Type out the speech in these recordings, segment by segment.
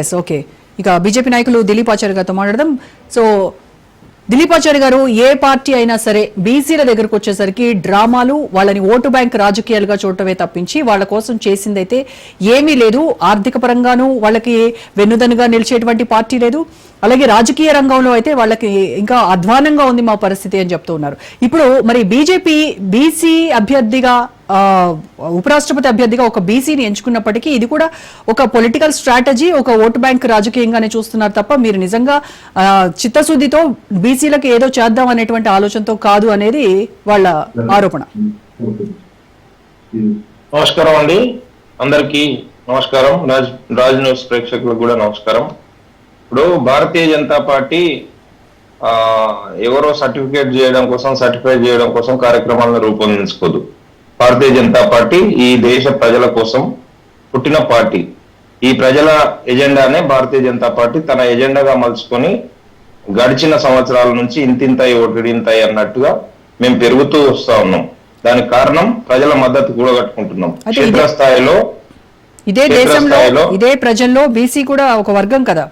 Yes okay. ఇక BJP నాయకులు దిలీప్ ఆచార్య గారితో మాట్లాడదాం. సో దిలీప్ ఆచార్య గారు, ఏ పార్టీ అయినా సరే బీసీల దగ్గరకు వచ్చేసరికి డ్రామాలు, వాళ్ళని ఓటు బ్యాంక్ రాజకీయాలుగా చూడటమే తప్పించి వాళ్ళ కోసం చేసిందైతే ఏమీ లేదు. ఆర్థిక పరంగానూ వాళ్ళకి వెన్నుదన్నుగా నిలిచేటువంటి పార్టీ లేదు. అలాగే రాజకీయ రంగంలో అయితే వాళ్ళకి ఇంకా అధ్వానంగా ఉంది మా పరిస్థితి అని చెప్తూ ఉన్నారు. ఇప్పుడు మరి బీజేపీ బీసీ అభ్యర్థిగా, ఉపరాష్ట్రపతి అభ్యర్థిగా ఒక బీసీని ఎంచుకున్నప్పటికీ ఇది కూడా ఒక పొలిటికల్ స్ట్రాటజీ, ఒక ఓటు బ్యాంక్ రాజకీయంగానే చూస్తున్నారు తప్ప మీరు నిజంగా చిత్తశుద్ధితో బీసీలకు ఏదో చేద్దాం అనేటువంటి ఆలోచనతో కాదు అనేది వాళ్ళ ఆరోపణ. నమస్కారం అండి, అందరికీ నమస్కారం. రాజ్ న్యూస్ ప్రేక్షకులకు కూడా నమస్కారం. ఇప్పుడు భారతీయ జనతా పార్టీ ఎవరో సర్టిఫికేట్ చేయడం కోసం, సర్టిఫై చేయడం కోసం కార్యక్రమాలను రూపొందించుకోదు. భారతీయ జనతా పార్టీ ఈ దేశ ప్రజల కోసం పుట్టిన పార్టీ. ఈ ప్రజల ఎజెండానే భారతీయ జనతా పార్టీ తన ఎజెండాగా మలుచుకొని గడిచిన సంవత్సరాల నుంచి ఇంతింతాయి ఒడిడింతాయి అన్నట్టుగా మేము పెరుగుతూ వస్తా ఉన్నాం. దానికి కారణం ప్రజల మద్దతు కూడగట్టుకుంటున్నాం. క్షేత్రస్థాయిలో ఇదే దేశంలో, ఇదే ప్రజల్లో బీసీ కూడా ఒక వర్గం కదా.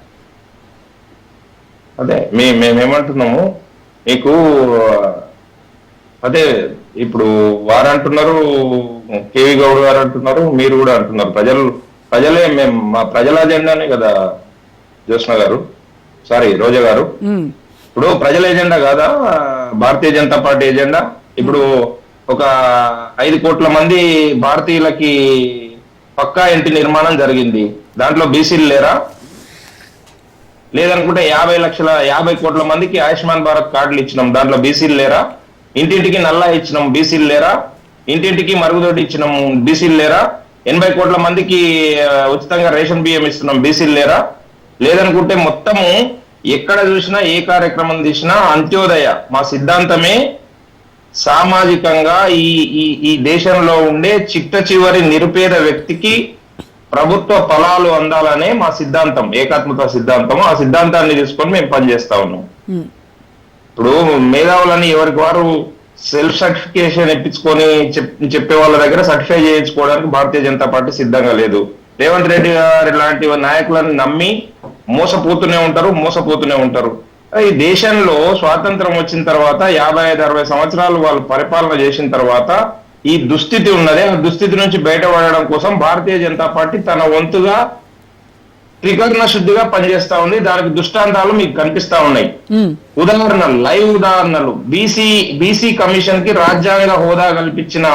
అదే మేమేమంటున్నాము మీకు, అదే ఇప్పుడు వారు అంటున్నారు, కేవీ గౌడ్ గారు అంటున్నారు, మీరు కూడా అంటున్నారు. ప్రజలే మేము మా ప్రజల అజెండానే కదా జ్యోత్స్న గారు, సారీ రోజా గారు. ఇప్పుడు ప్రజల ఎజెండా కాదా భారతీయ జనతా పార్టీ ఎజెండా? ఇప్పుడు ఒక 5 కోట్ల మంది భారతీయులకి పక్కా ఇంటి నిర్మాణం జరిగింది. దాంట్లో బీసీలు లేరా? లేదనుకుంటే 50 కోట్ల మందికి ఆయుష్మాన్ భారత్ కార్డులు ఇచ్చినాం, దాంట్లో బీసీలు లేరా? ఇంటింటికి నల్లా ఇచ్చినాం, బీసీలు లేరా? ఇంటింటికి మరుగుదొడ్డి ఇచ్చినాం, బీసీలు లేరా? 80 కోట్ల మందికి ఉచితంగా రేషన్ బియ్యం ఇస్తున్నాం, బీసీలు లేరా? లేదనుకుంటే మొత్తము ఎక్కడ చూసినా, ఏ కార్యక్రమం తీసినా అంత్యోదయ మా సిద్ధాంతమే సామాజికంగా ఈ దేశంలో ఉండే చిట్ట చివరి నిరుపేద వ్యక్తికి ప్రభుత్వ ఫలాలు అందాలనే మా సిద్ధాంతం, ఏకాత్మత సిద్ధాంతం. ఆ సిద్ధాంతాన్ని తీసుకొని మేము పనిచేస్తా ఉన్నాం. ఇప్పుడు మేధావులని ఎవరికి వారు సెల్ఫ్ సర్టిఫికేషన్ ఇప్పించుకొని చెప్పే వాళ్ళ దగ్గర సర్టిఫై చేయించుకోవడానికి భారతీయ జనతా పార్టీ సిద్ధంగా లేదు. రేవంత్ రెడ్డి గారి లాంటి నాయకులను నమ్మి మోసపోతూనే ఉంటారు. ఈ దేశంలో స్వాతంత్రం వచ్చిన తర్వాత 55-60 సంవత్సరాలు వాళ్ళు పరిపాలన చేసిన తర్వాత ఈ దుస్థితి ఉన్నదే, ఆ దుస్థితి నుంచి బయటపడడం కోసం భారతీయ జనతా పార్టీ తన వంతుగా త్రికరణ శుద్ధిగా పనిచేస్తా ఉంది. దానికి దృష్టాంతాలు మీకు కనిపిస్తా ఉన్నాయి. లైవ్ ఉదాహరణలు. బీసీ కమిషన్ కి రాజ్యాంగ హోదా కల్పించిన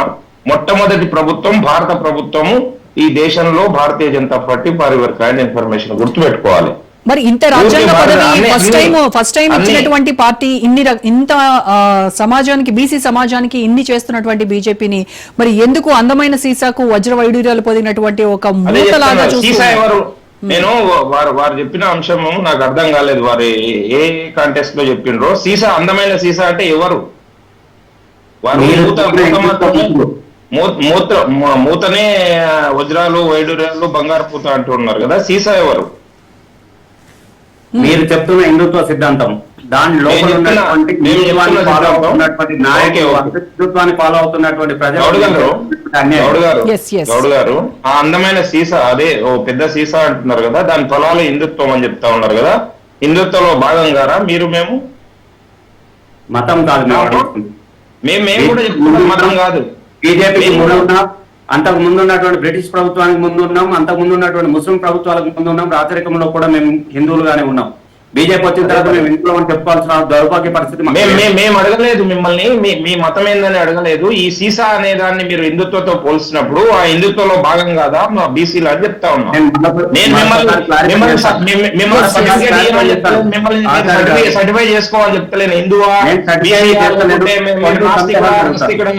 మొట్టమొదటి ప్రభుత్వం భారత ప్రభుత్వము ఈ దేశంలో Bharatiya Janata Party. For your kind information గుర్తుపెట్టుకోవాలి. మరి ఇంత రాజ్యాంగ పదవి ఫస్ట్ టైం ఇచ్చినటువంటి పార్టీ, ఇంత సమాజానికి, బీసీ సమాజానికి ఇన్ని చేస్తున్నటువంటి బీజేపీని మరి ఎందుకు అందమైన సీసాకు వజ్ర వైడూర్యాలు పొందినటువంటి ఒక మూతలాగా చూస్తున్నారు? నేను వారు చెప్పిన అంశము నాకు అర్థం కాలేదు. వారు ఏ కాంటెక్స్ట్ లో చెప్పిండ్రో. సీసా, అందమైన సీసా అంటే ఎవరు? వారు మూతనే వజ్రాలు, వైడూర్యాలు, బంగారు పూత అంటున్నారు కదా. సీసా ఎవరు? మీరు చెప్తున్న హిందుత్వ సిద్ధాంతం, దాని లోపల ఉన్నటువంటి హిందుత్వాన్ని ఫాలో అవుతున్నటువంటి ప్రజలు. గౌడ్ గారు, ఆ అందమైన సీసా, అదే ఓ పెద్ద సీసా అంటున్నారు కదా, దాని ఫలాలు హిందుత్వం అని చెప్తా ఉన్నారు కదా. హిందుత్వంలో భాగం గారా మీరు? మేము మతం కాదు, మేము కూడా చెప్తున్నాం మతం కాదు. బీజేపీ అంతకు ముందు ఉన్నటువంటి బ్రిటిష్ ప్రభుత్వానికి ముందు ఉన్నాం, అంతకు ముందు ఉన్నటువంటి ముస్లిం ప్రభుత్వాలకు ముందు ఉన్నాం. రాచరికంలో కూడా మేము హిందువులుగానే ఉన్నాం. బీజేపీ వచ్చిన తర్వాత మేము ఇంట్లో చెప్పుకోవాల్సిన దౌర్భాగ్య పరిస్థితి. మేము అడగలేదు మిమ్మల్ని, మీ మతం ఏందని అడగలేదు. ఈ సీసా అనే దాన్ని మీరు హిందుత్వంతో పోల్చినప్పుడు ఆ హిందుత్వంలో భాగం కాదా మా బీసీలు అని చెప్తా ఉన్నా. సర్టిఫై చేసుకోవాలని చెప్తలేను. హిందువా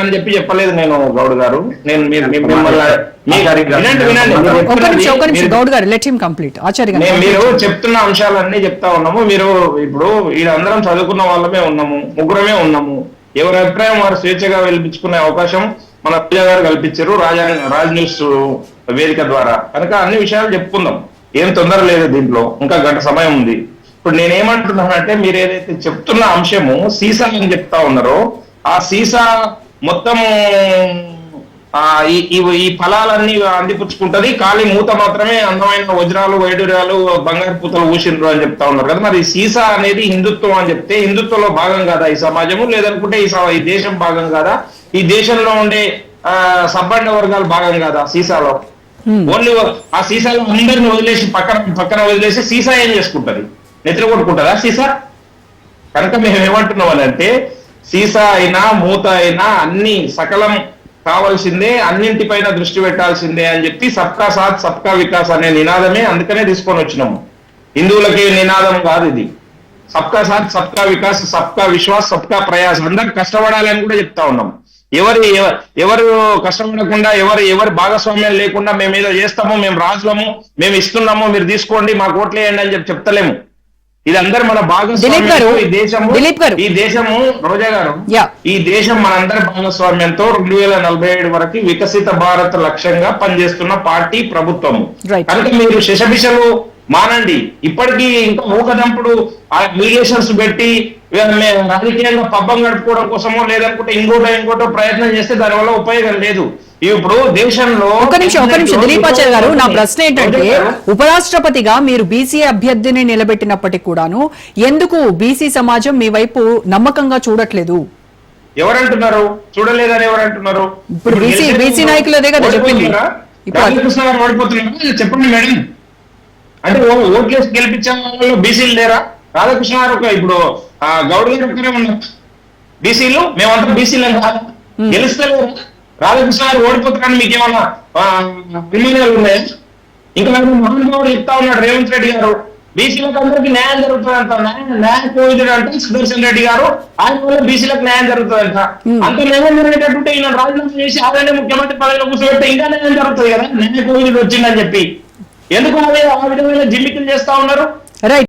అని చెప్పి చెప్పలేదు నేను గౌడ్ గారు. నేను మీరు చెప్తున్న అంశాలన్నీ చెప్తా ఉన్నాము. మీరు ఇప్పుడు వీళ్ళందరం చదువుకున్న వాళ్ళమే ఉన్నాము, ముగ్గురమే ఉన్నాము. ఎవరి అభిప్రాయం వారు స్వేచ్ఛగా వెలిపించుకునే అవకాశం మన పూజ గారు కల్పించారు రాజ్ న్యూస్ వేదిక ద్వారా. కనుక అన్ని విషయాలు చెప్పుకుందాం, ఏం తొందర లేదు దీంట్లో, ఇంకా గంట సమయం ఉంది. ఇప్పుడు నేనేమంటున్నానంటే, మీరు ఏదైతే చెప్తున్న అంశము సీసా అని చెప్తా ఉన్నారో, ఆ సీసా మొత్తం ఈ ఫలాలన్నీ అందిపుచ్చుకుంటది, ఖాళీ మూత మాత్రమే అందమైన వజ్రాలు వైడూర్యాలు బంగారు పూతలు ఊసిండ్రు అని చెప్తా ఉన్నారు కదా. మరి సీసా అనేది హిందుత్వం అని చెప్తే హిందుత్వంలో భాగం కాదా ఈ సమాజము? లేదనుకుంటే ఈ దేశం భాగం కాదా? ఈ దేశంలో ఉండే సబ్బండ వర్గాలు భాగం కాదా సీసాలో? ఓన్లీ ఆ సీసాలో అందరిని వదిలేసి పక్కన వదిలేసి సీసా ఏం చేసుకుంటది? నెత్తిన కొట్టుకుంటుందా సీసా? కనుక మేము ఏమంటున్నాం అంటే సీసా అయినా మూత అయినా అన్ని సకలం కావాల్సిందే, అన్నింటిపైన దృష్టి పెట్టాల్సిందే అని చెప్పి సబ్కా సాత్ సబ్కా వికాస్ అనే నినాదమే అందుకనే తీసుకొని వచ్చినాము. హిందువులకి నినాదం కాదు ఇది. సబ్కా సాత్ సబ్కా వికాస్ సబ్కా విశ్వాస్ సబ్కా ప్రయాస్, అందరు కష్టపడాలని కూడా చెప్తా ఉన్నాం. ఎవరు కష్టపడకుండా ఎవరి భాగస్వామ్యం లేకుండా మేము ఏదో చేస్తాము, మేము రాజులము, మేము ఇస్తున్నాము, మీరు తీసుకోండి మాకు ఓట్లు వేయండి అని చెప్తలేము. ఇది అందరు మన భాగస్వామ్యం. ఈ దేశము రోజా గారు, ఈ దేశం మనందరి భాగస్వామ్యంతో 2047 వరకు వికసిత భారత్ లక్ష్యంగా పనిచేస్తున్న పార్టీ ప్రభుత్వము. కనుక మీరు శశబిషలు మానండి. ఇప్పటికీ ఇంకా ఊకదంపుడు మీడియేషన్స్ పెట్టి రాజకీయంగా పబ్బం గడుపుకోవడం కోసమో లేదనుకుంటే ఇంకోటో ప్రయత్నం చేస్తే దానివల్ల ఉపయోగం లేదు. ఇప్పుడు దేశంలో ఒక నిమిషం దిలీపాచార్య గారు, నా ప్రశ్న ఏంటంటే ఉపరాష్ట్రపతిగా మీరు బీసీ అభ్యర్థిని నిలబెట్టినప్పటికీ కూడాను ఎందుకు బీసీ సమాజం మీ వైపు నమ్మకంగా చూడట్లేదు? ఎవరంటున్నారు చూడలేదని? ఎవరంటున్నారు? ఇప్పుడు బీసీ నాయకులదే కదా చెప్పింది. కృష్ణ గారు ఓడిపోతున్నారు చెప్పండి మేడం. అంటే ఓట్లేసి గెలిపించే వాళ్ళు బీసీలు లేరా? రాధాకృష్ణ గారు ఇప్పుడు గౌడ్ గారు ఒక్కరే ఉన్నారు బీసీలు, మేమంతా బీసీలు కాదు, గెలుస్తలేరు. రాధాకృష్ణ గారు ఓడిపోతున్నారని మీకు ఏమన్నా అభిమానాలు ఉన్నాయా? ఇంకా మహానుభావుడు చెప్తా ఉన్నాడు రేవంత్ రెడ్డి గారు, బీసీలకు అందరికీ న్యాయం జరుగుతుందంట. న్యాయ కోవిదుడు అంటే సుదర్శన్ రెడ్డి గారు, ఆయన వల్ల బీసీలకు న్యాయం జరుగుతుందంట. అంత న్యాయం జరిగేటట్టుంటే ఈయన రాజీనామా చేసి ఆయన ముఖ్యమంత్రి పదవిలో కూర్చోబెడితే ఇంకా న్యాయం జరుగుతుంది కదా. న్యాయ కోవిదుడు వచ్చిందని చెప్పి ఎందుకు ఆ విధమైన జిమ్మికలు చేస్తా ఉన్నారు? రైట్.